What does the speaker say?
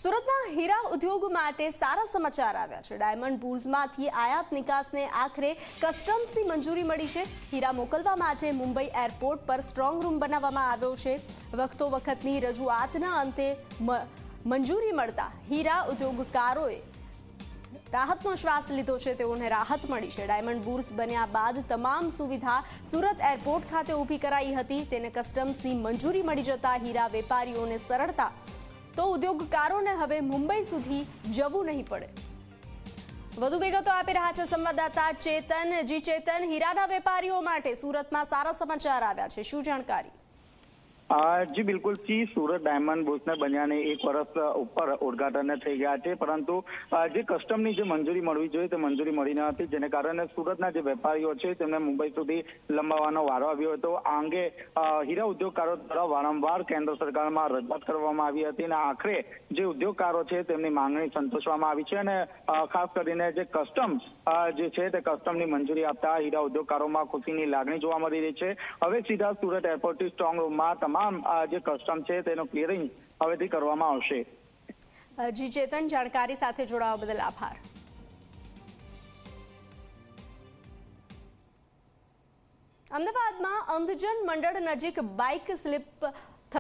સુરતના હીરા ઉદ્યોગ માટે સારા સમાચાર આવ્યા છે। ડાયમંડ બુર્સમાંથી આયાત નિકાસને આખરે કસ્ટમ્સની મંજૂરી મળી છે। હીરા મોકલવા માટે મુંબઈ એરપોર્ટ પર સ્ટ્રોંગ રૂમ બનાવવામાં આવ્યો છે। વખતો વખતની રજૂઆતના અંતે મંજૂરી મળતા હીરા ઉદ્યોગકારોએ રાહતનો શ્વાસ લીધો છે। તેઓને રાહત મળી છે। ડાયમંડ બુર્સ બન્યા બાદ તમામ સુવિધા સુરત એરપોર્ટ ખાતે ઊભી કરાઈ હતી। તેને કસ્ટમ્સની મંજૂરી મળી જતા હીરા વેપારીઓને સરળતા તો ઉદ્યોગકારોને હવે મુંબઈ સુધી જવું નહીં પડે। વધુ વિગતો આપી રહ્યા છે સંવાદદાતા ચેતન। જી ચેતન, હીરાના વેપારીઓ માટે સુરતમાં સારા સમાચાર આવ્યા છે, શું જાણકારી? જી બિલકુલ જી, સુરત ડાયમંડ બુર્સને બન્યાને 1 વર્ષ ઉપર ઉદ્ઘાટન થઈ ગયા છે, પરંતુ જે કસ્ટમની જે મંજૂરી મળવી જોઈએ તે મંજૂરી મળી ન હતી, જેને કારણે સુરતના જે વેપારીઓ છે તેમને મુંબઈ સુધી લંબાવવાનો વારો આવ્યો હતો। આ અંગે હીરા ઉદ્યોગકારો દ્વારા વારંવાર કેન્દ્ર સરકારમાં રજૂઆત કરવામાં આવી હતી અને આખરે જે ઉદ્યોગકારો છે તેમની માંગણી સંતોષવામાં આવી છે અને ખાસ કરીને જે કસ્ટમ જે છે તે કસ્ટમની મંજૂરી આપતા હીરા ઉદ્યોગકારોમાં ખુશીની લાગણી જોવા મળી રહી છે। હવે સીધા સુરત એરપોર્ટથી સ્ટ્રોંગ રૂમમાં તમામ જે કસ્ટમ છે તેનો ક્લિયરિંગ હવેથી કરવામાં આવશે। જી ચેતન, જાણકારી સાથે જોડાવા બદલ આભાર। અમદાવાદમાં અંધજન મંડળ નજીક બાઇક સ્લીપ